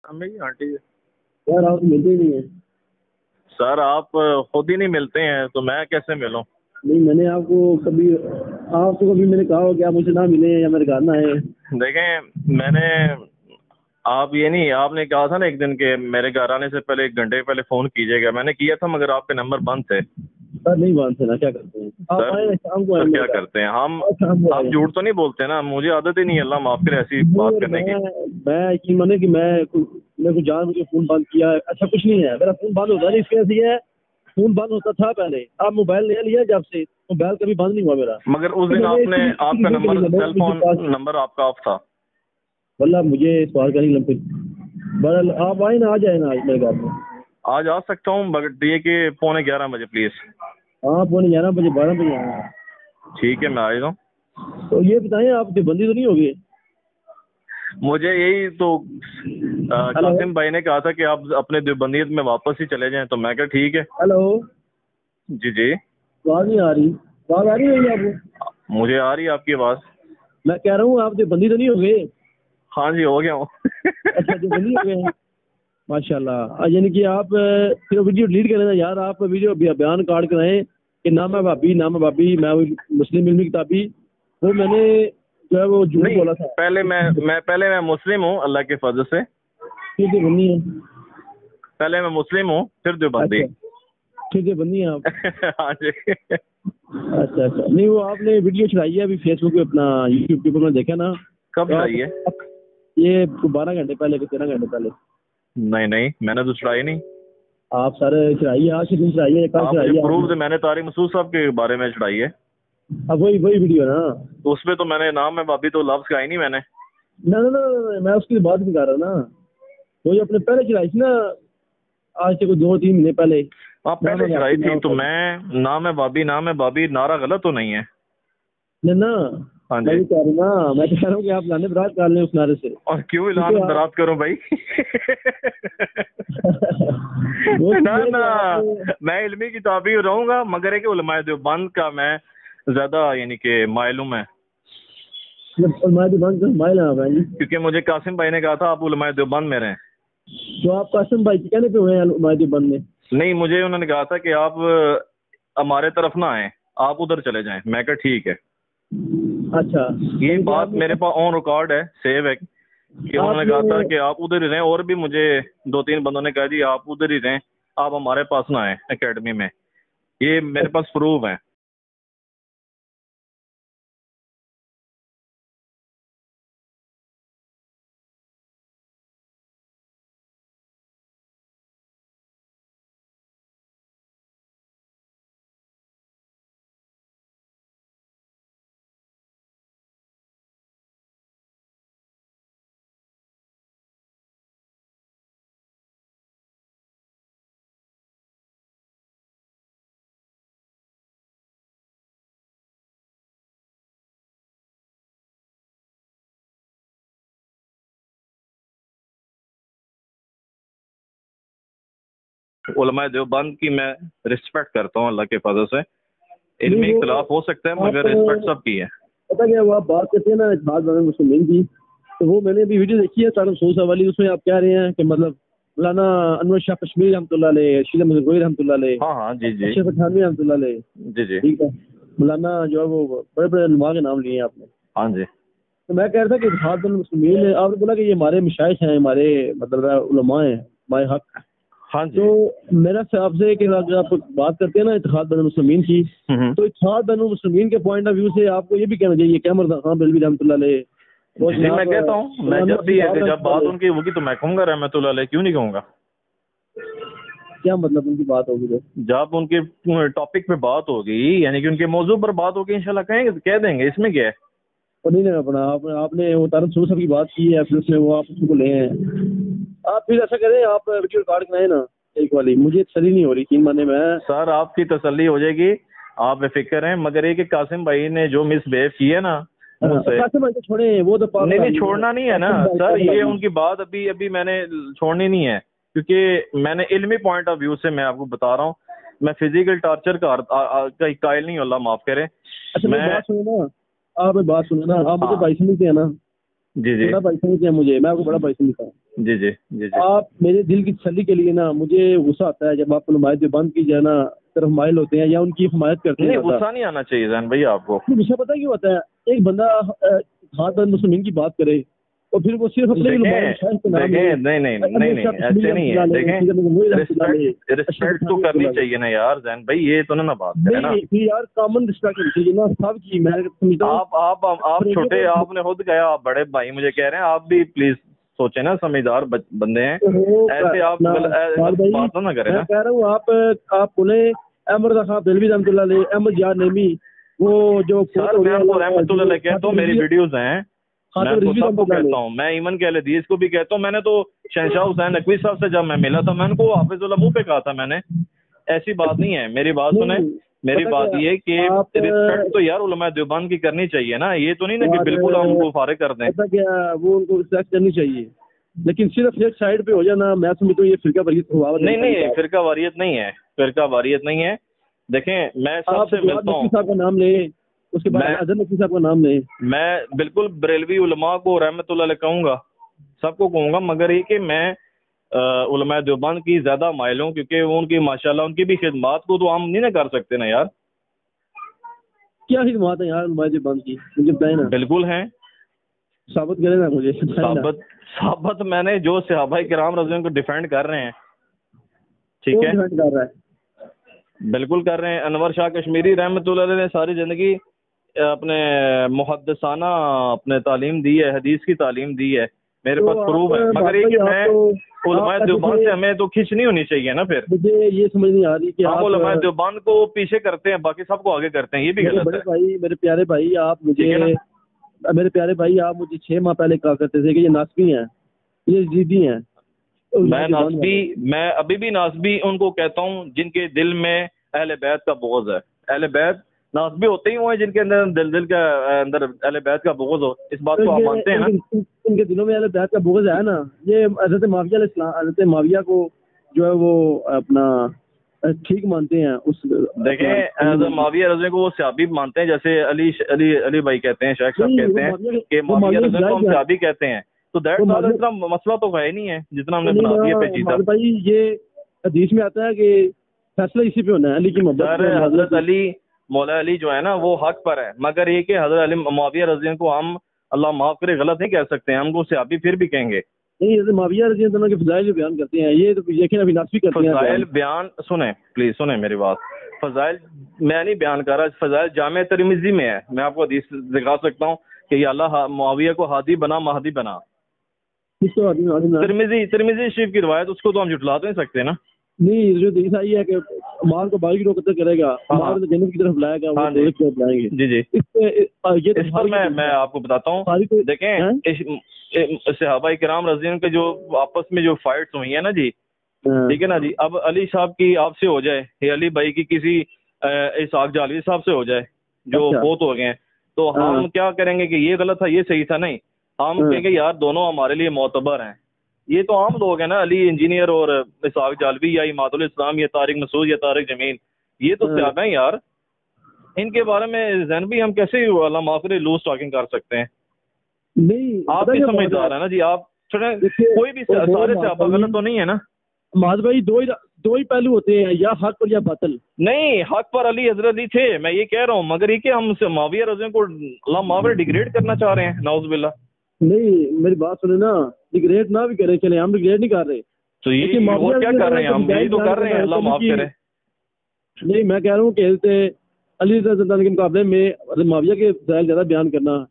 मेरी आंटी। यार आप मिलते ही नहीं है। सर आप खुद ही नहीं मिलते हैं तो मैं कैसे मिलूं? नहीं मैंने आपको कभी मैंने कहा हो कि आप मुझसे ना मिले या मेरे घर ना आए। देखें मैंने आप ये नहीं, आपने कहा था ना एक दिन के मेरे घर आने से पहले 1 घंटे पहले फोन कीजिएगा, मैंने किया था मगर आपके नंबर बंद थे। सर नहीं मानते ना, क्या करते हैं आप सर आए ना शाम को आए सर मेरे क्या घर। करते हैं हम? आज शाम को आप आए। झूठ तो नहीं बोलते ना? मुझे आदत ही नहीं है, अल्लाह माफ करे ऐसी नहीं बात और करने की। मैं यकीन माने कि मैं कुछ जान मुझे फोन बंद किया है, अच्छा कुछ नहीं है। मेरा फोन बंद होता नहीं, इसकी वजह से है। फोन बंद होता था पहले, आप मोबाइल ले लिया जब से मोबाइल कभी बंद नहीं हुआ मेरा। मगर उस तो दिन मैंने आपने, आपका नंबर, सेल मुझे फोन पास नंबर आपका ऑफ था। वल्ला मुझे सवाल का नहीं लंबे। बहरहाल आप आए ना, आ जाए ना आज मेरे घर में। आज आ सकता हूँ बट ये कि 11:45 प्लीज। हाँ पौने 11 बजे 12 बजे आए। ठीक है मैं आ जाऊँ। तो ये बताएं आप दिबंदी तो नहीं होगी? मुझे यही तो हेलो कासिम भाई ने कहा था कि आप अपने देवबंदियत में वापस ही चले जाएं, तो मैं कहा ठीक है। हेलो। जी जी। आवाज नहीं आ रही, आवाज आ रही है आपको? मुझे आ रही है आपकी आवाज़। मैं कह रहा हूँ आप दिबंदी तो नहीं हो गए? हाँ जी हो गया हूँ। अच्छा दिबंदी हो गए हैं। माशाल्लाह। यानी कि आप फिर वीडियो डिलीट कर लेना यार। आप वीडियो बयान कार्ड कराएं कि ना मैं भाभी ना मैं भाभी, मैं मुस्लिम इल्मी किताबी। वो मैंने जो है वो झूठ नहीं, बोला था। पहले मैं मुस्लिम हूँ अल्लाह के फजल से। ठीक है बंदी है। पहले मैं मुस्लिम हूँ फिर देवबंदी। अच्छा ठीक है बंदी है आप। हाँ जी। अच्छा अच्छा, नहीं वो आपने वीडियो चढ़ाई है अभी फेसबुक पे, अपना यूट्यूब के ऊपर मैं देखा ना। कब तो चाहिए? ये 12 घंटे पहले, 13 घंटे पहले नहीं नहीं, मैंने तो चढ़ाई नहीं। आप सारे चढ़ाइए, आज के दिन चढ़ाइए, कल आप मुझे चढ़ाइए प्रूफ आपने। दे, मैंने तारिक मसूद साहब के बारे में चढ़ाई है। अब वही वही वीडियो ना। तो उसमें तो मैंने नाम है भाभी तो लफ्ज का ही नहीं मैंने। ना ना ना ना, मैं उसकी बात नहीं कर रहा ना। वही अपने पहले चढ़ाई थी ना, आज से कुछ 2-3 महीने पहले। आप नाम पहले है चढ़ाई आपकी, थी नाम तो है। मैं, नाम है भाभी, नाम है भाभी नारा गलत तो नहीं है? ना ना, हाँ मैं जी। ये कह रहा हूँ ना, मैं कह रहा हूँ कि आप लाने बरात कर लें उस नारे से। और क्यों क्योंकि इलान आप बरात करूं भाई? वो ना इसलिए ना, कि आपने मैं इल्मी किताबी रहूंगा मगर है कि उलमाए देवबंद का मैं ज्यादा यानी कि मालूम है। फरमाया बंद कर माइल आप हैं जी। क्योंकि मुझे कासिम भाई ने कहा था आप उलमाए देवबंद में रहें। तो आप कासिम भाई के कहने पे हुए हैं मायदे बंद में? नहीं, मुझे उन्होंने कहा था कि आप हमारे तरफ ना आए, आप उधर चले जाएं। मैं कहा ठीक है। अच्छा ये यानी कि बात मेरे आपने पास ऑन रिकॉर्ड है, सेव है, कि उन्होंने कहा था आपने कि आप उधर ही रहें। और भी मुझे 2-3 बंदों ने कहा जी आप उधर ही रहें, आप हमारे पास ना आए एकेडमी में। ये मेरे पास प्रूफ है। उलमाए देवबंद की मैं रिस्पेक्ट करता हूँ अल्लाह के फजल से। नहीं इल्मी वो इख्तिलाफ हो सकता है आप मगर रिस्पेक्ट सबकी है। पता क्या वो आप बात करते हैं ना बात में मुस्लिम की, तो वो मैंने अभी वीडियो देखी है तारुफ सोसा वाली। उसमें आप कह रहे हैं कि मतलब मौलाना अनवर शाह कश्मीरी रहमतुल्लाह अलैह, शीला मजहर गोई रहमतुल्लाह अलैह, हाँ हाँ जी जी। अशरफ पठानवी रहमतुल्लाह अलैह। जी जी। ठीक है। मौलाना जो है वो बड़े बड़े उलमा के नाम लिए हैं आपने। हाँ जी। तो मैं कह रहा था कि इत्तेहाद मुस्लिमीन है, आपने बोला कि ये हमारे मशाइख हैं, हमारे मतलब उलमा हैं, हमारे हक। हाँ जी। तो मेरा हिसाब से कि अगर आप बात करते हैं ना इत्तेहाद बैनुल मुस्लिमीन की, तो इत्तेहाद बैनुल मुस्लिमीन के पॉइंट ऑफ व्यू से आपको ये भी कहना चाहिए कि अहमद खान बिलवी रहमतुल्लाह अलैह और जी जी मैं जनाब कहता हूँ, मैं मौलाना जब भी है कि अब्दुल जब बात उनकी होगी तो मैं कहूँगा रहमतुल्लाह अलैह, क्यों नहीं कहूँगा? क्या मतलब उनकी बात होगी तो? जब उनके टॉपिक पे बात होगी यानी कि उनके मौजू पर बात होगी इंशाल्लाह कहेंगे, कह देंगे, इसमें क्या है। और नहीं ना अपना आपने वो तारक सूर साहब की बात की है, फिर उसमें वो आप उसको ले हैं। आप फिर ऐसा करें, आप वीडियो रिकॉर्ड कराए ना एक वाली, मुझे तसल्ली नहीं हो रही 3 महीने में। सर आपकी तसल्ली हो जाएगी, आप बेफिक्र हैं। मगर ये कि कासिम भाई ने जो मिसबिहेव की है ना मुझसे, कासिम भाई को छोड़े, वो तो नहीं पागल नहीं आदमी है। छोड़ना नहीं है ना कासिम भाई सर, पागल ये आदमी। उनकी बात अभी अभी मैंने छोड़नी नहीं है। क्योंकि मैंने इल्मी पॉइंट ऑफ व्यू से मैं आपको बता रहा हूँ, मैं फिजिकल टॉर्चर का कायल नहीं हूँ, अल्लाह माफ करे। अच्छा मेरी मैं बात सुनो ना, आप मेरी बात सुनो ना, आप मुझे हाँ भाई समझते हैं ना? जी जी बड़ा भाई समझते हैं मुझे, मैं आपको बड़ा भाई समझता हूँ। जी जी जी जी आप मेरे दिल की तसल्ली के लिए ना, मुझे गुस्सा आता है जब आप नुमाइश बंद की जाए ना तरफ माइल होते हैं या उनकी हिमायत करते हैं नहीं, ज्यादा। गुस्सा नहीं आना चाहिए जैन भाई आपको। गुस्सा पता क्यों होता है? एक बंदा खातन मुस्लिमीन की बात करे और फिर वो सिर्फ अपने देखें देखें, नहीं नहीं नहीं नहीं, ऐसे नहीं है। देखें, रिस्पेक्ट तो करनी चाहिए ना यार जैन भाई, ये तो ना बात है ना। नहीं यार, कॉमन रिस्पेक्ट होनी चाहिए ना सबकी। मैं समझता हूँ आप छोटे, आपने खुद कहा आप बड़े भाई मुझे कह रहे हैं, आप भी प्लीज सोचे ना, समझदार बंदे हैं, ऐसे आप बात ना करें ना। मैं कह रहा हूँ आप उन्हें अहमद खान दिलवी रहमतुल्लाह अलैह, अहमद यार नेमी, वो जो सर मैं आपको रहमतुल्लाह अलैह कहता हूँ, मेरी वीडियोस हैं, मैं तो सबको कहता हूँ, मैं ईमन के अहले हदीस को भी कहता हूँ। मैंने तो शहंशाह हुसैन नकवी साहब से जब मैं मिला था, मैंने उनको हाफिजुल्लाह मुंह पे कहा था मैंने, ऐसी बात नहीं है। मेरी बात सुने, मेरी बात ये कि रिस्पेक्ट तो यार उलमा देवबंद की करनी चाहिए ना, ये तो नहीं ना कि बिल्कुल हम उनको फारिग कर दें। पता क्या, वो उनको रिस्पेक्ट करनी चाहिए, लेकिन सिर्फ एक साइड पे हो जाना, मैं समझता हूँ ये फिरका वारियत हुआ। नहीं, फिरका वारियत नहीं है, फिरका वारियत नहीं है। देखें मैं सबसे मिलता हूँ, साहब का नाम ले, उसके बाद अजहर नकवी साहब का नाम ले, मैं बिल्कुल बरेलवी उलमा को रहमतुल्लाह अलैह कहूँगा, सबको कहूँगा, मगर ये कि मैं उलमा देवबंद की ज्यादा माइल हूँ, क्योंकि उनकी माशाल्लाह उनकी भी खिदमत को तो हम नहीं ना कर सकते ना यार। क्या खिदमत है यार उलमा देवबंद की, मुझे बताए ना। बिल्कुल है, साबित करें ना मुझे। साबित मैंने जो सहाबाए किराम रज़ियल्लाहु को डिफेंड कर रहे हैं, ठीक है, डिफेंड कर रहा है, बिल्कुल कर रहे हैं। अनवर शाह कश्मीरी रहमतुल्लाह अलैह ने सारी जिंदगी अपने मुहद्दिसाना अपने तालीम दी है, हदीस की तालीम दी है, मेरे पास प्रूफ है। मगर ये कि मैं उलमा देवबंद से हमें तो खींच नहीं होनी चाहिए ना। फिर मुझे ये समझ नहीं आ रही कि हम उलमा देवबंद को पीछे करते हैं, बाकी सबको आगे करते हैं, ये भी गलत है। भाई मेरे प्यारे भाई, आप मुझे, मेरे प्यारे भाई आप मुझे 6 माह पहले कहा करते थे कि ये नासबी हैं, ये जिद्दी हैं। मैं अभी भी नासबी उनको कहता हूँ जिनके दिल में अहले बैत का बुग़्ज़ है। अहले बैत नासबी होते ही हुए जिनके अंदर दिल के अंदर अहले बैत का बुग़्ज़ हो। इस बात को आप मानते हैं ना? उनके दिलों में अहले बैत का बुग़्ज़ है ना। ये हज़रत माविया को जो है वो अपना ठीक मानते हैं। उस देखें हज़रत माविया रज़ी को वो सहाबी मानते हैं, जैसे अली भाई कहते हैं, शेख साहब कहते हैं कि माविया रज़ी को हम सहाबी कहते हैं, तो इतना मसला तो है ही नहीं है जितना हमने बना दिया पेचीदा। भाई ये हदीस में आता है कि फैसला इसी पे होना है, अली की मोहब्बत। हजरत अली मौला अली जो है ना वो हक पर है, मगर ये कि हजरत अली माविया रज़ी को हम अल्लाह माफ करे गलत नहीं कह सकते हैं, हमको सहाबी फिर भी कहेंगे। नहीं, हजरत माविया रज़ी अल्लाह के फज़ाइल बयान करते हैं, ये तो यकीन अभी नासबी करते हैं। फज़ाइल बयान सुने, प्लीज सुने मेरी बात। फज़ाइल मैं नहीं बयान कर रहा, फज़ाइल जामे तिरमिज़ी में है, मैं आपको हदीस दिखा सकता हूँ कि अल्लाह माविया को हादी बना महदी बना। तिरमिज़ी शरीफ की रिवायत, उसको तो हम झुठला तो नहीं सकते ना। नहीं, जो हदीस आई है कि माल को बागी कत्ल करेगा, माल को जन्नत की तरफ लाएगा, वो दोज़ख की तरफ लाएंगे। जी जी, इस पर मैं आपको बताता हूँ। देखें सहाबाए किराम रज़ियल्लाहु के जो आपस में जो फाइट्स हुई है ना जी, ठीक है ना जी, अब अली साहब की आपसे हो जाए या अली भाई की किसी इसहाक जालवी साहब से हो जाए जो बहुत हो गए हैं, तो हम क्या करेंगे कि ये गलत था ये सही था? नहीं, हम कहेंगे यार दोनों हमारे लिए मोतबर हैं। ये तो आम लोग हैं ना, अली इंजीनियर और इसहाक जालवी या इमादुल इस्लाम या तारिक मसूद या तारिक जमील, ये तो सहाबा हैं यार। इनके बारे में जैन भी हम कैसे अल्लाह माफ करे लूज टॉकिंग कर सकते हैं? नहीं, आप भी समझदार है ना जी, आप कोई भी सारे सहाबा गलत तो नहीं है ना। माज भाई दो ही पहलू होते हैं, या हक पर या बातिल। नहीं, हक पर अली हजरत अली थे, मैं ये कह रहा हूँ, मगर ये कि हम माविया रज़ी को अल्लाह माफ करे डिग्रेड करना चाह रहे हैं, नाउज़ुबिल्लाह। नहीं, मेरी बात सुने ना, डिग्रेड ना भी करे चले, हम डिग्रेड नहीं कर रहे। तो ये और क्या कर रहे हैं? हम यही तो कर रहे हैं, अल्लाह माफ करे। नहीं, मैं कह रहा हूँ कि अली के मुकाबले में माविया के फज़ाइल ज्यादा बयान करना,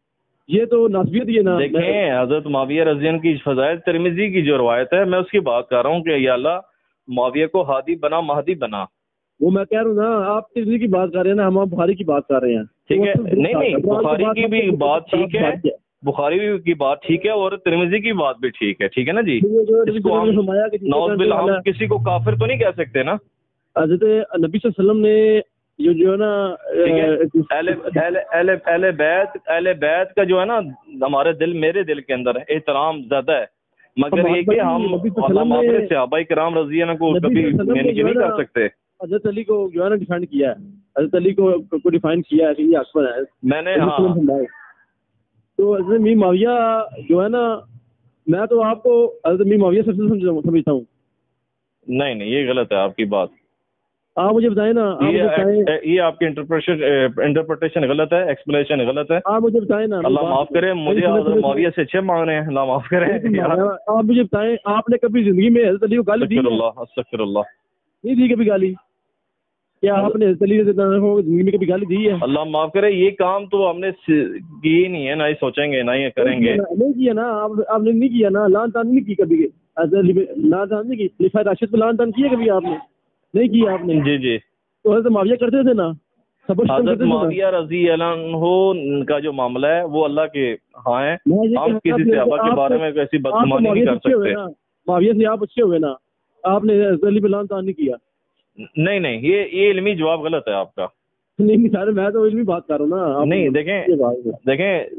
ये तो नासबियत ही है ना। देखें हजरत माविया रज़ियल्लाहु की फज़ाइल तिरमिज़ी की जो रवायत है, मैं उसकी बात कर रहा हूँ कि या अल्लाह माविया को हादी बना महदी बना। वो मैं कह रहा हूँ ना, आप तिरमिज़ी की बात कर रहे हैं ना, हम बुखारी की बात कर रहे हैं। ठीक है, नहीं बुखारी की भी बात ठीक है, बुखारी की बात ठीक है और तिरमिज़ी की बात भी ठीक है, ठीक है ना जी। इसको हम नाउज़ुबिल्लाह हम किसी को काफिर तो नहीं कह सकते ना। हज़रत नबी सल्लल्लाहु अलैहि वसल्लम ने जो है ना अहले बैत का जो है ना हमारे दिल मेरे दिल के अंदर एहतराम ज्यादा है, मगर ये कि हम सहाबाए किराम रज़ियल्लाहु को कभी नीचे नहीं कर सकते। हज़रत अली को जो है ना डिफाइन किया है, हज़रत अली को डिफाइन किया है कि ये अकबर है। मैंने हाँ तो हज़रत मीर माविया जो है ना, मैं तो आपको हज़रत मीर माविया सबसे समझता हूँ। नहीं नहीं, ये गलत है आपकी बात। आप मुझे बताएं ना, आप मुझे बताएं। ये आपकी इंटरप्रिटेशन गलत है, एक्सप्लेनेशन गलत है। आप मुझे बताएं ना। अल्लाह माफ करे, मुझे हज़रत मुआविया से अच्छे मांग रहे हैं, अल्लाह माफ करे। आप मुझे बताएं, आपने कभी जिंदगी में हज़रत अली को गाली दी? अस्तगफिरुल्लाह, नहीं दी कभी गाली? क्या आपने हज़रत अली को जिंदगी में कभी गाली दी है? अल्लाह माफ करे, ये काम तो हमने की नहीं है, ना ही सोचेंगे, ना ही करेंगे। नहीं किया ना, आपने नहीं किया ना, लान तान नहीं की कभी, लान तान नहीं की, खलीफा राशिद पे लान तान किया कभी आपने? नहीं किया आपने। जी जी। तो हज़रत मुआविया करते थे ना, हज़रत मुआविया रज़ी अल्लाह अन्हु का जो मामला है वो अल्लाह के हाँ है, हम किसी सहाबा के बारे में ऐसी बदगुमानी नहीं कर सकते। मुआविया से आप अच्छे हो गए ना, आपने हज़रत अली पे लान तान नहीं किया। नहीं नहीं, ये इल्मी जवाब गलत है आपका। नहीं सर, मैं तो इल्मी बात कर रहा हूँ ना। नहीं, देखें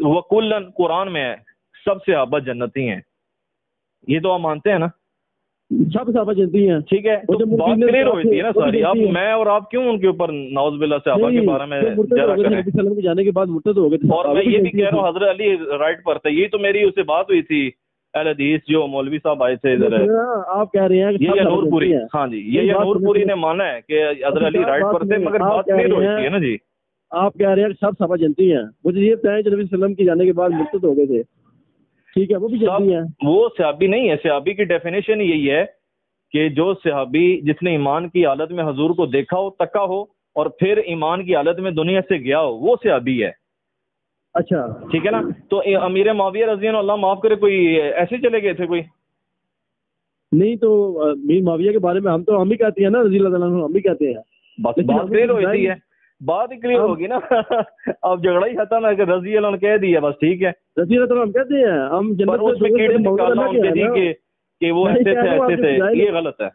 वकुल्लन कुरान में है, सब सहाबा जन्नती हैं, ये तो आप मानते हैं ना? सब सहाबा जन्नती हैं, ठीक है। तो बात क्लियर होती है ना सारी। आप मैं और आप क्यों उनके ऊपर नाउज़ुबिल्लाह सहाबा के बारे में जरा करें? जाने के बाद मुर्तद हो गए। और मैं ये भी कह रहा हूँ हज़रत अली राइट पर थे। ये तो मेरी उससे बात हुई थी, अहले हदीस जो मौलवी साहब आए थे इधर। आप कह रहे हैं ये नूरपुरी, हाँ जी, ये नूरपुरी ने माना है कि हज़रत अली राइट पर थे, मगर बात क्लियर होती है ना जी। आप कह रहे हैं कि सब सहाबा जन्नती हैं, मुझे ये बताएं कि नबी सल्लल्लाहु अलैहि वसल्लम के जाने के बाद मुर्तद हो गए थे, ठीक है, वो भी जन्नती हैं? वो सहाबी नहीं है। सहाबी की डेफिनेशन यही है कि जो सहाबी जिसने ईमान की हालत में हुजूर को देखा हो, तका हो, और फिर ईमान की हालत में दुनिया से गया हो, वो सहाबी है। अच्छा, ठीक है ना? तो अमीर मुआविया रज़ी अल्लाह माफ करे कोई ऐसे चले गए थे कोई? नहीं, तो मीर मुआविया के बारे में हम ही कहते हैं ना, रज़ी अल्लाह अन्हु, हम भी कहते हैं। बात क्लियर होती है, बात क्लियर होगी ना। अब झगड़ा ही खत्म है कि रज़ी अल्लाह ने कह दिया, बस ठीक है। रज़ी अल्लाह हम कहते हैं, हम जन्नत उसमें कीड़े निकालना उनके जी कि वो ऐसे थे, ये गलत है।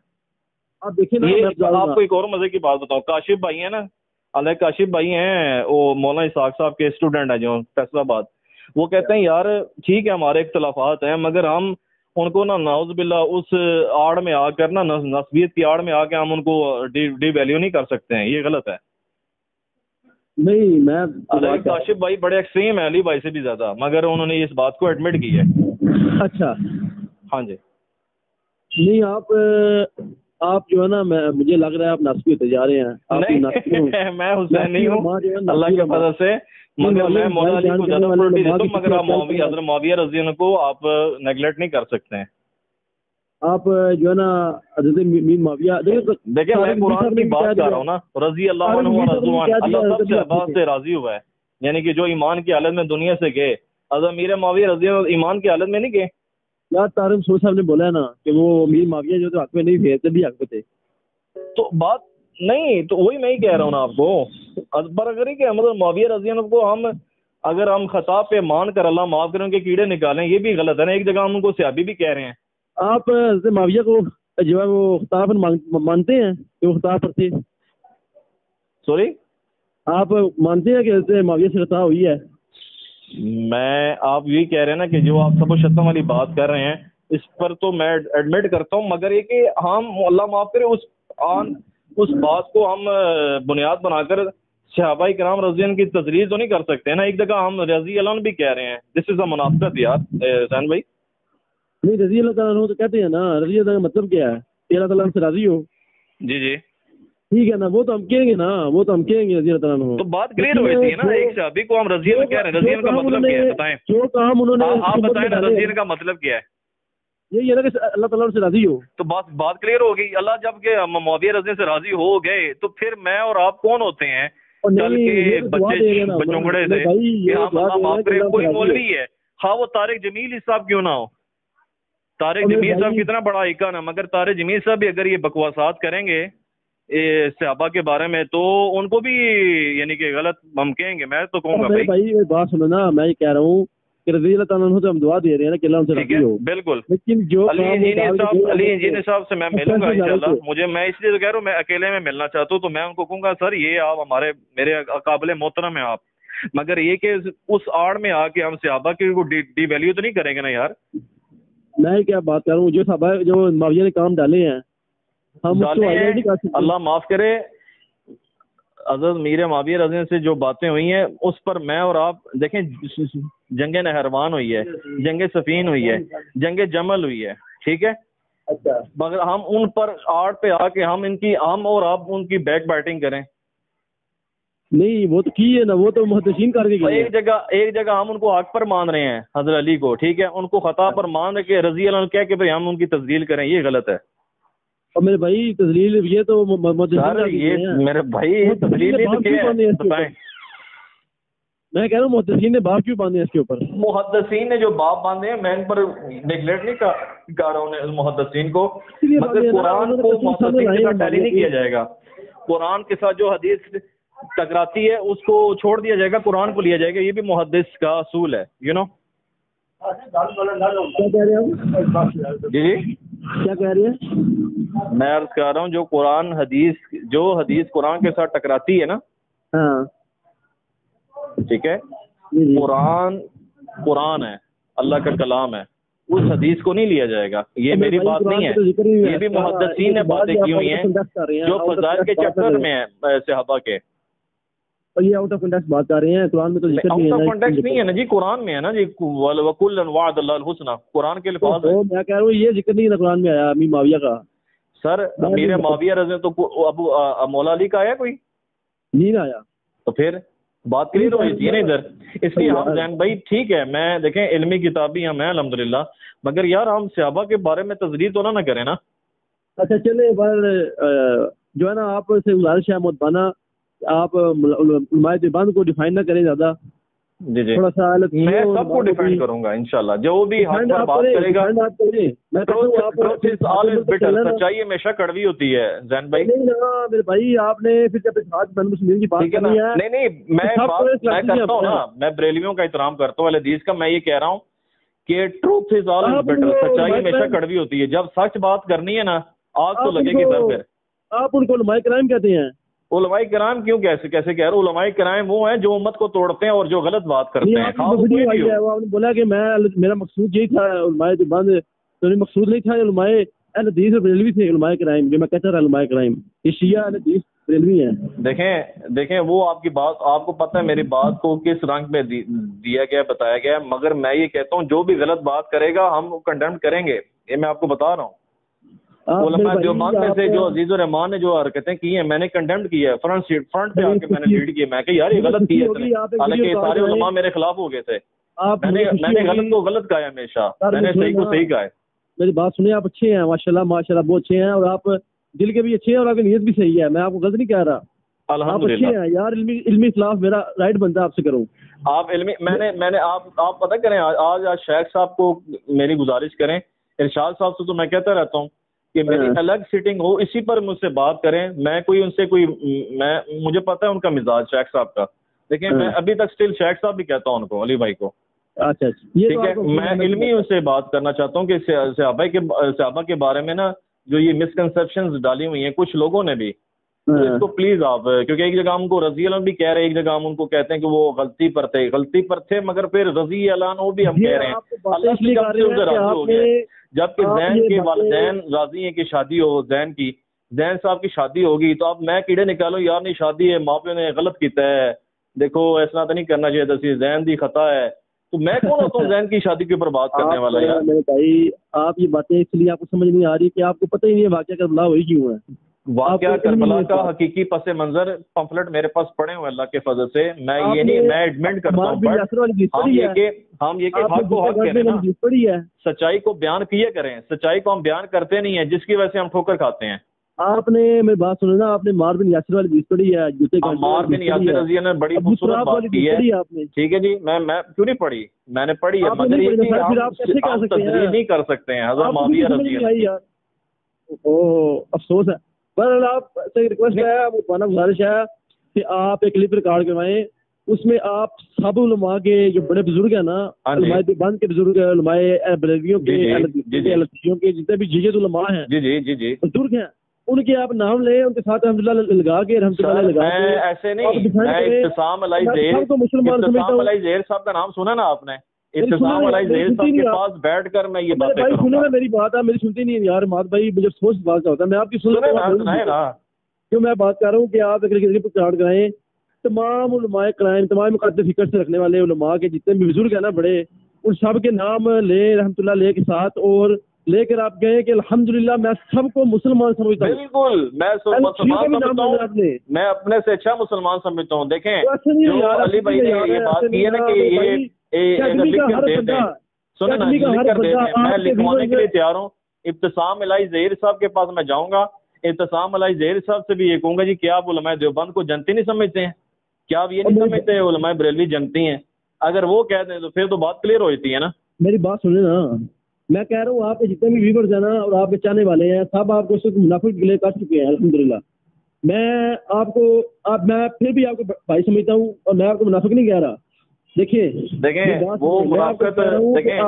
आप देखिए ना, ये आपको एक और मजे की बात बताऊं, काशिफ भाई है ना, अलग काशिफ भाई हैं, वो मौलाना इसाक साहब के स्टूडेंट हैं जो फैसलाबाद, वो कहते हैं यार ठीक है हमारे इख्तलाफात हैं, मगर हम उनको ना नाउज़ुबिल्लाह उस आड़ में आकर ना नस्बियत की आड़ में आके हम उनको डी वैल्यू नहीं कर सकते हैं, ये गलत है। नहीं, मैं अलग काशिफ भाई बड़े एक्सट्रीम है, अली भाई से भी ज्यादा, मगर उन्होंने इस बात को एडमिट की है। अच्छा, हाँ जी। नहीं, आप जो है ना, मुझे लग रहा है आप नास्ती होते जा रहे हैं। नहीं, मैं हुसैन नहीं हूँ अल्लाह के फजल से, मगर मैं मौला अली को ज्यादा प्रायोरिटी देता हूँ, मगर आप हज़रत मुआविया रज़ी अल्लाह को आप नेगलेक्ट नहीं कर सकते हैं। आप जो है ना हज़रत मीर मुआविया, देखिए मैं कुरान की बात कर रहा हूँ ना, रज़ी अल्लाह अन्हु व रज़वान, अल्लाह सबसे अब्बास से राजी हुआ है, यानी कि जो ईमान की हालत में दुनिया से गए। हज़रत मीर मुआविया रज़ी अल्लाह ईमान की हालत में नहीं गए। यार तारिक सूद साहब ने बोला है ना कि वो मीर मुआविया जो तो हक में नहीं थे, तभी हक में थे। तो बात नहीं, तो वही मैं ही कह रहा हूँ ना आपको, बरगरी के मतलब मुआविया रज़ी अल्लाह को हम अगर हम खताब पे मान कर अल्लाह माफ करें उनके कीड़े निकालें, ये भी गलत है ना। एक जगह हम उनको सहाबी भी कह रहे हैं। आप मुआविया को जो है वो खिताब मानते हैं कि वो खिताब पर थे? सॉरी, आप मानते हैं कि मुआविया से खिताब हुई है? मैं आप यही कह रहे हैं ना कि जो आप सबो शतम वाली बात कर रहे हैं, इस पर तो मैं एडमिट करता हूँ, मगर ये कि हम अल्लाह माफ करे उस बात को हम बुनियाद बनाकर सहाबाए किराम रज़ी अल्लाह की तजरीज तो नहीं कर सकते ना। एक जगह हम रज़ी अल्लाह भी कह रहे हैं, दिस इज अ मुनाफिकत यार हुसैन भाई। नहीं, रज़ी अल्लाह तआला तो कहते हैं ना, रज़ी अल्लाह का मतलब क्या है? अल्लाह ताला से राजी हो। जी जी, ठीक है ना, वो तो हम कहेंगे ना, वो तो हम कहेंगे रज़ी अल्लाह तआला। तो बात क्लियर हो जाती है ना, एक सहाबी को हम रज़ी अल्लाह कह रहे हैं, रज़ी अल्लाह का मतलब क्या है बताएं? जो काम उन्होंने, आप बताएं ना, रज़ी अल्लाह का मतलब क्या है? यही है ना कि अल्लाह ताला से राजी हो। तो बात क्लियर हो गई। अल्लाह जब के मुआविया रज़ी से राजी हो गए तो फिर मैं और आप कौन होते हैं कल के बच्चोंगड़े से कि हम अल्लाह माफ करे? कोई मौलवी है, हाँ वो तारिक जमील साहब क्यों ना हो, तारिक जमील साहब कितना बड़ा आइकन है, मगर तारिक जमील साहब भी अगर ये बकवासात करेंगे सहाबा के बारे में तो उनको भी यानी कि गलत हम कहेंगे। मैं तो कहूँगा भाई बात सुनो ना, मैं ये कह रहा हूँ कि रज़ी अल्लाह तआला तो हम दुआ दे रहे हैं ना कि अल्लाह उनसे राजी हो। बिल्कुल, लेकिन जो अली इंजीनियर साहब से मैं मिलूंगा इंशाल्लाह। मैं इसलिए तो कह रहा हूँ, मैं अकेले में मिलना चाहता हूँ, तो मैं उनको कहूँगा सर ये आप मेरे काबिल मोहतरम है आप, मगर ये कि उस आड़ में आके हम सहाबा की डी वैल्यू तो नहीं करेंगे ना यार। मैं क्या बात कर रहा हूँ, जो सहाबा जो मुआविया ने काम डाले हैं हम उसको नहीं कर सकते। अल्लाह माफ करे, हज़रत मीर माविया रज़ी से जो बातें हुई हैं उस पर मैं और आप देखें, जंग नहरवान हुई है, जंग सफीन हुई है, जंग जमल हुई है, ठीक है। अच्छा, मगर हम उन पर आड़ पे आके हम और आप उनकी बैक बैटिंग करें? नहीं वो तो की है ना, वो तो मुहद्दिसीन करके गए हैं। एक जगह हम उनको हक पर मान रहे हैं हज़रत अली को, ठीक है, उनको खता पर मान के रजी अल्लाह कह के भाई हम उनकी तस्दील करें, ये गलत है। और मेरे भाई तस्लील ये तो ये मेरे भाई तस्लील नहीं तो क्या है बताएं? मैं कह रहा हूँ मुहद्दिसीन ने बाप क्यों बांधे इसके ऊपर? मुहद्दिसीन ने जो बाप बांधे हैं, मैं इन पर नेगलेक्ट नहीं कर रहा हूँ मुहद्दिसीन को, मगर कुरान को मुहद्दिसीन के साथ टैली नहीं किया जाएगा। कुरान के साथ जो हदीस टकराती है उसको छोड़ दिया जाएगा, कुरान को लिया जाएगा, ये भी मुहद्दिस का असूल है, यू नो। क्या कह रहे हैं जी क्या कह रहे हैं? मैं अर्ज कर रहा हूँ जो हदीस कुरान के साथ टकराती है ना, हाँ ठीक है, कुरान है, अल्लाह का कलाम है, उस हदीस को नहीं लिया जाएगा। ये मेरी बात नहीं है, ये भी मुहद्दिसीन ने बातें की हुई हैं जो फज़ाइल के चैप्टर में है सहाबा के। और ये आउट ऑफ कॉन्टेक्स्ट बात कर रहे हैं, कुरान में तो जिक्र नहीं है। आउट ऑफ कॉन्टेक्स्ट नहीं है ना जी, कुरान में है ना जी, वकुल्लन वअदल्लाहुल हुस्ना, कुरान के अल्फाज है। मैं कह रहा हूँ ये जिक्र नहीं है कुरान में आया अमीर माविया का। सर मीर माविया रज़ी तो अबू मौला अली का आया कोई नहीं आया, तो फिर बात क्लियर होनी चाहिए ना इधर। इसलिए हम जैन भाई ठीक है, मैं देखें इल्मी किताबी हम हैं अल्हम्दुलिल्लाह, मगर यार हम सहाबा के बारे में तजरीद तो ना करें ना। अच्छा चले, पर जो है ना आपसे गुजारिश है मुतबाना, आप उलमाए देवबंद को डिफाइन ना करें ज्यादा। जी जी, थोड़ा सा मैं सबको डिफाइन करूंगा इंशाल्लाह, जो भी हक पर बात करेगा। सच्चाई हमेशा कड़वी होती है जैन भाई। नहीं ना मेरे भाई, आपने फिर जब मुस्लिम की बात करनी है। नहीं मैं करता हूँ ना, मैं बरेलियों का एहतराम करता हूँ हदीस का। मैं ये कह रहा हूँ कि ट्रूथ इज ऑलवेज बेटर, सच्चाई हमेशा कड़वी होती है। जब सच बात करनी है ना, आग तो लगेगी सर फिर। आप उनको उलमाए किराम कहते हैं? उलमाए किराम क्यों, कैसे कह रहे हो? उलमाए किराम वो हैं जो उम्मत को तोड़ते हैं और जो गलत बात करते हैं। आपने बोला कि मेरा मकसूद यही था उलमाए देवबंद, तो मकसूद नहीं था उलमाए अहले हदीस और बरेलवी थे। उलमाए किराम जो मैं कहता रहा, उलमाए किराम ये शिया अहले हदीस बरेलवी हैं। देखें वो आपकी बात, आपको पता है मेरी बात को किस रंग में दिया गया, बताया गया, मगर मैं ये कहता हूँ जो भी गलत बात करेगा हम कंडेम करेंगे, ये मैं आपको बता रहा हूँ। देवबंद में से जो अजीजुर रहमान ने जो हरकतें की हैं मैंने कंडेम्ड किया है, फ्रंट पे आके मैंने लीड किया। मैं यार ये गलत किया है, हालांकि सारे उलमा मेरे खिलाफ हो गए थे। मैंने गलत को गलत कहा है हमेशा, मैंने सही को सही कहा है। मेरी बात सुनिए, आप अच्छे हैं माशाल्लाह माशाल्लाह, बहुत अच्छे हैं, और आप दिल के भी अच्छे हैं और आपकी नीयत भी सही है। मैं आपको गलत नहीं कह रहा, आप अच्छे हैं यार। इल्मी इख्लाफ मेरा राइट बनता है आपसे करूँ। आप इल्मी मैंने आप पता करें, आज शेख साहब को मेरी गुजारिश करें, इरशाद साहब से तो मैं कहता रहता हूँ कि मेरी अलग सिटिंग हो, इसी पर मुझसे बात करें। मैं कोई उनसे मुझे पता है उनका मिजाज शेख साहब का, लेकिन मैं अभी तक स्टिल शेख साहब भी कहता हूँ उनको, अली भाई को। अच्छा ठीक है, मैं इल्मी उनसे बात करना चाहता हूँ कि सहाबा के बारे में ना जो ये मिसकंसेप्शंस डाली हुई हैं कुछ लोगों ने भी, तो इसको प्लीज आप, क्योंकि एक जगह हमको रजी अल्लाह भी कह रहे हैं, एक जगह हम उनको कहते हैं कि वो गलती पर थे, मगर फिर रजी अल्लाह वो भी हम कह रहे हैं अल्लाह की कब से उनसे राजी हो गए। जबकि जैन के वालिदैन राजी है कि शादी हो, जैन साहब की शादी होगी, तो अब मैं कीड़े निकालो यार नहीं शादी है, माँ प्यो ने गलत किया है, देखो ऐसा तो नहीं करना चाहिए था, जैन दी खता है, तो मैं कौन होता हूँ जैन की शादी के ऊपर बात करने वाला यार। मेरे भाई आप ये बातें इसलिए आपको समझ नहीं आ रही कि आपको पता ही नहीं है वाकया करबला हुई क्यों है। वाकया करबला का हकीकी पस मंजर पंफलेट मेरे पास पड़े हुए अल्लाह के फजल से, मैं ये नहीं, मैं एडमिट करता हूँ, हम ये कि हक को हक करें ना, सच्चाई को बयान किए करें। सच्चाई को हम बयान करते नहीं है, जिसकी वजह से हम ठोकर खाते हैं। आपने मेरी बात सुनो ना, आपने मार बिन यासिर वाली हदीस पढ़ी है? जूते का मार बिन यासिर रज़ी ने बड़ी खूबसूरत बात की है आपने, ठीक है जी। मैं क्यों नहीं पढ़ी, मैंने पढ़ी है, मगर ये आप तस्दीक नहीं कर सकते हैं हज़रत माविया रज़ी। अफसोस है, पर आप से रिक्वेस्ट है, मुझे गुजारिश है कि आप एक क्लिप रिकॉर्ड करवाएं, उसमें आप सब उलमा के जो बड़े बुजुर्ग है ना, उलमाए देवबंद के बुजुर्ग, उलमाए बरेलवियों के जितने भी जीजत उलमा हैं, जी बुजुर्ग हैं, उनके आप नाम ले, उनके साथ अल्हम्दुलिल्लाह लगा के ऐसे नहीं, इब्तिसाम अलाई ज़ेर साहब का नाम सुना ना आपने? इब्तिसाम अलाई ज़ेर साहब के पास बैठकर मैं ये बातें करूंगा। मेरी बात आप मेरी सुनती नहीं यार मात भाई, मुझे सोच बात का होता है, मैं आपकी सुन रहा हूं। जो मैं बात कर रहा हूँ कि आप एक क्लिप रिकॉर्ड कराएं, तमाम उलमाए कराएं, तमाम मुकद्दस फिक्र से रखने वाले उलमा के जितने भी बुजुर्ग है ना बड़े, उन सब के नाम ले रहमतुल्लाह ले के साथ, और लेकर आप गए कि अल्हम्दुलिल्लाह मैं सबको मुसलमान समझता हूँ। बिल्कुल, मैं मुसलमान समझता हूँ, मैं अपने से अच्छा मुसलमान समझता हूँ। देखें जो अली भाई ने ये बात की है ना कि ये लिख कर देते हैं, सुने ना, लिख कर देते हैं, मैं लिखवाने के लिए तैयार हूँ। इब्तिसाम इलाही ज़हीर साहब के पास मैं जाऊंगा, इब्तिसाम इलाही ज़हीर साहब से भी ये कहूंगा जी क्या आप उलमाए देवबंद को जनती नहीं समझते हैं? क्या आप ये नहीं समझते उलमाए बरेलवी जनती हैं? अगर वो कह दें तो फिर तो बात क्लियर हो जाती है ना। मेरी बात सुने ना, मैं कह रहा हूँ आपके जितने भी व्यूवर्स हैं ना और आपके चाहने वाले हैं, सब आपको सिर्फ मुनाफिक के लिए कर चुके हैं अल्हम्दुलिल्लाह। मैं फिर भी आपको भाई समझता हूँ और मैं आपको मुनाफिक नहीं कह रहा। देखें वो मुनाफिकत, देखें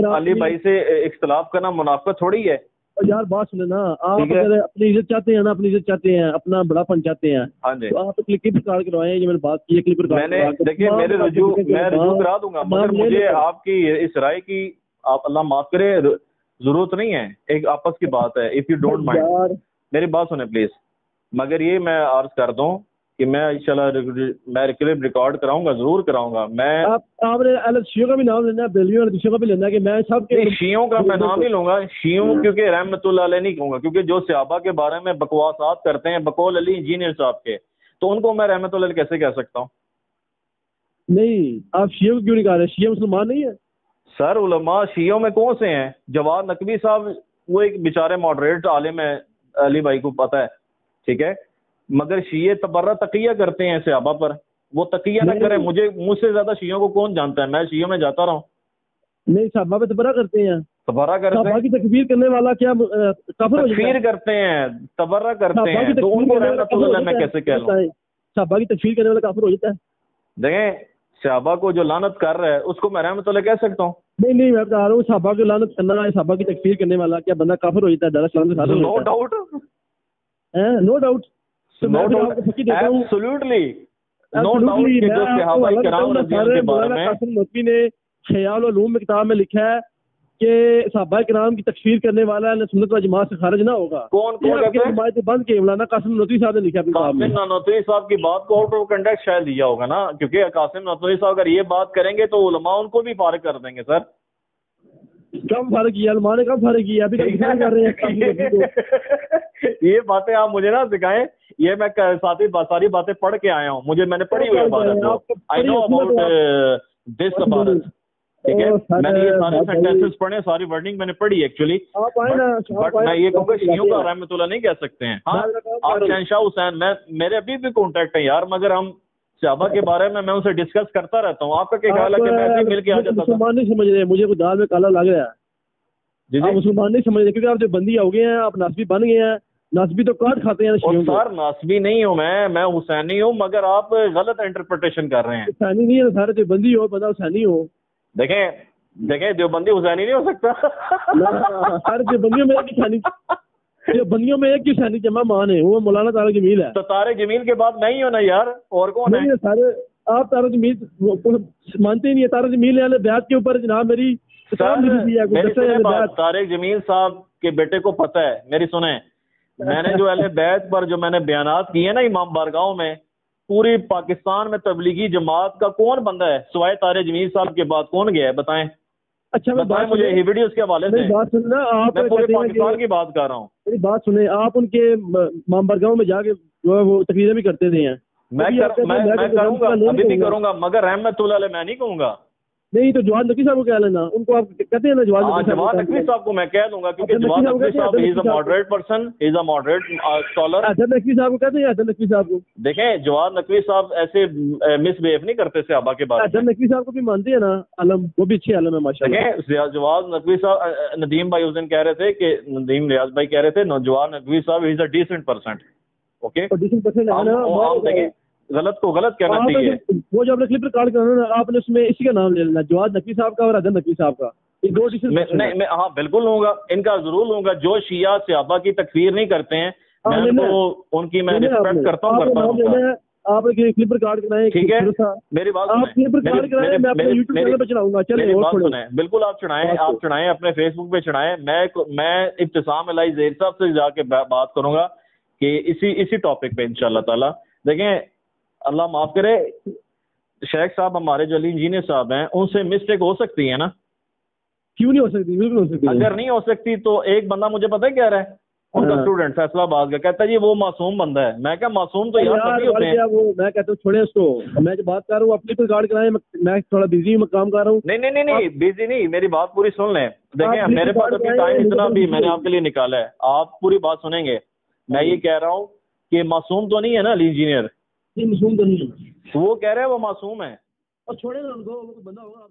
अली भाई से इख्तिलाफ करना मुनाफिकत थोड़ी है। यार बात सुने ना, आप अगर अपनी इज्जत चाहते हैं ना, अपनी इज्जत चाहते हैं, अपना बड़ापन चाहते हैं, तो आप क्लिप रिकॉर्ड करवाएं। ये मैंने बात की है, क्लिप रिकॉर्ड मैंने देखिए मैं रजू करा दूंगा, मगर मुझे आपकी इस राय की, आप अल्लाह माफ करे, जरूरत नहीं है। एक आपस की बात है, इफ यू डोंट माइंड मेरी बात सुने प्लीज। मगर ये मैं अर्ज कर दूं कि मैं इंशाल्लाह मैं क्लिप रिकॉर्ड कराऊंगा, जरूर कराऊंगा। मैं आपने शियों का भी नाम लेना है, बेलियों और शियों का भी लेना है कि मैं सब के शियों का मैं नाम नहीं लूंगा, शियों क्योंकि रहमतुल्लाह अलैह नहीं कहूंगा, क्योंकि जो सहाबा के बारे में बकवासात करते हैं बकौल अली इंजीनियर साहब के, तो उनको मैं रहमतुल्लाह अलैह कैसे कह सकता हूँ? नहीं, आप शियों को क्यों नहीं कह रहे? शिया मुसलमान नहीं है सर। उलमा शियों में कौन से हैं? जवाद नकवी साहब वो एक बेचारे मॉडरेट आलिम है, अली भाई को पता है, ठीक है, मगर शिये तबर्रा तकिया करते हैं सहाबा पर। वो तकिया ना करें, मुझसे ज्यादा शियों को कौन जानता है? मैं शियों में जाता रहा हूँ। नहीं, सहाबा पे तबर्रा करते हैं, तबर्रा करते हैं। की तकफीर करने वाला क्या तकफीर करते हैं, तबर्रा करते हैं, तो उनको रहमतुल्लाह मैं कैसे कह लूं? सहाबा की तकफीर करने वाला काफिर हो जाता है। देखें सहाबा को जो लानत कर रहा है उसको मैं रहमतुल्लाह कह सकता हूँ? नहीं, मैं बता रहा हूँ सहाबा को लानत करना है, सहाबा की तकफीर करने वाला क्या बंदा काफिर हो जाता है? No doubt, no doubt, no doubt, absolutely no doubt कि जो सहाबा किराम रज़ियल्लाहु के बारे में कासिम नकवी ने ख़याल और उलूम में किताब में लिखा है कि सहाबा किराम की तकफीर करने वाला सुन्नत व जमात से खारिज ना होगा। कौन कहते हैं? बंद के मौलाना कासिम नकवी साहब ने लिखा है। कासिम नकवी साहब की बात को आउट ऑफ कंटेक्स्ट शायद दिया होगा ना, क्योंकि कासिम नकवी साहब अगर ये बात करेंगे तो उलमा उनको भी फारिग कर देंगे। सर कब फारिग किया? उलमा ने कब फारिग किया? अभी तक कर रहे हैं। ये बातें आप मुझे ना सिखाएं, ये मैं सारी बातें पढ़ के आया हूँ, मैंने पढ़ी हुई है, I know about this about, ठीक है। मैंने ये सारे सेंटेंसेस पढ़े, सारी वर्डिंग मैंने पढ़ी एक्चुअली, बट मैं ये कहूँगा शियों का रहमतुल्लाह नहीं कह सकते हैं। हाँ, आप शहंशाह हुसैन, मेरे अभी भी कॉन्टेक्ट है यार, मगर हम सहाबा के बारे में मैं उनसे डिस्कस करता रहता हूँ। आपका क्या ख्याल है कि मैं ऐसे मिल के आ जाता था? मुसलमान नहीं समझ रहे, मुझे दाल में काला लग रहा है जी। आप मुसलमान नहीं समझ रहे क्योंकि आप जो बंदी हो गए हैं, आप नासबी बन गए हैं। नासबी तो काट खाते हैं। सर नासबी नहीं हूँ मैं हुसैनी हूँ, मगर आप गलत इंटरप्रिटेशन कर रहे हैं। हुसैनी नहीं है सारे, जो बंदी हो बंदा हुसैनी हो। देखें देवबंदी हुसैनी नहीं हो सकता। सारे देवबंदियों में एक हुसैनी, देवबंदियों में एक हुसैनी जमा मान है, वो मौलाना तारिक जमील है। तो तारिक जमील के बाद नहीं हो ना यार, और कौन है? सारे आप तारिक जमील मानते ही नहीं है। तारिक जमील वाले बैत के ऊपर जनाब मेरी तारिक जमील साहब के बेटे को पता है, मेरी सुने, मैंने जो अहले बैत पर जो मैंने बयानात किए ना इमाम बारगाह में, पूरी पाकिस्तान में तबलीगी जमात का कौन बंदा है सिवाय तारिक जमील साहब के बाद? कौन गया है बताएं? अच्छा बताएं मुझे ये वीडियोस के हवाले से। बात सुनना, आप मैं पूरे पाकिस्तान की बात कर रहा हूँ। मेरी बात सुने, आप उनके इमाम बारगाह में जाके जो है वो तकरीरें भी करते थे। मैं करूंगा, अभी भी करूंगा, मगर रहमतुल्लाह अलैह मैं नहीं कहूंगा। नहीं तो जवाद नकवी साहब को कह लेना, उनको आप कहते हैं ना जवाद नकवी साहब को मैं कह दूंगा, क्योंकि जवाद नकवी साहब is a moderate person, is a moderate scholar. Other Naqvi साहब को कहते हैं, अदर नकवी साहब को। देखें जवाद नकवी साहब ऐसे मिसबिहेव नहीं करते सहाबा के बारे में। अदर नकवी साहब को भी मानते हैं ना आलम, वो भी अच्छे आलम है माशाल्लाह। देखें जवाद नकवी साहब, नदीम भाई उस दिन कह रहे थे कि नदीम रियाज भाई कह रहे थे जवाद नकवी साहब is a decent person. Okay, decent person है ना। देखें गलत को गलत कहना चाहिए। वो जो आपने क्लिप रिकॉर्ड करना ना, आपने उसमें इसी का नाम ले लेना, जवाद नकवी साहब का और अदर नकवी साहब का। ये दो मैं हाँ बिल्कुल लूंगा, इनका जरूर लूंगा। जो शिया सहाबा की तकफीर नहीं करते हैं, मैं उनकी मैं रिस्पेक्ट करता हूँ। आप क्लिप रिकॉर्ड कराएं, ठीक है? मेरी बात सुने, बिल्कुल आप चढ़ाएं, अपने फेसबुक पे चढ़ाएं। मैं इब्तिसाम इलाही ज़हीर साहब से जाके बात करूंगा कि इसी टॉपिक पे इंशाल्लाह ताला देखें, अल्लाह माफ करे, शेख साहब हमारे जो अली इंजीनियर साहब हैं उनसे मिस्टेक हो सकती है ना? क्यों नहीं हो सकती, बिल्कुल हो सकती है। अगर नहीं हो सकती तो एक बंदा मुझे पता है कह रहा है, उनका स्टूडेंट फैसलाबाद का, कहता है जी वो मासूम बंदा है। मैं क्या मासूम तो यार सभी होते हैं। वो मैं कहता हूँ छोड़े उसको, मैं जो बात कर रहा हूँ अपनी कोई गार्ड कराए, मैं थोड़ा बिजी हूँ, मैं काम कर रहा हूँ। नहीं बिजी नहीं, मेरी बात पूरी सुन लें। देखें मेरे पास अभी टाइम इतना भी मैंने आपके लिए निकाला है, आप पूरी बात सुनेंगे। मैं ये कह रहा हूँ कि मासूम तो नहीं है ना अली इंजीनियर? मासूम तो नहीं है, वो कह रहे हैं वो मासूम है। और छोड़े ना उनको, वो बंदा होगा।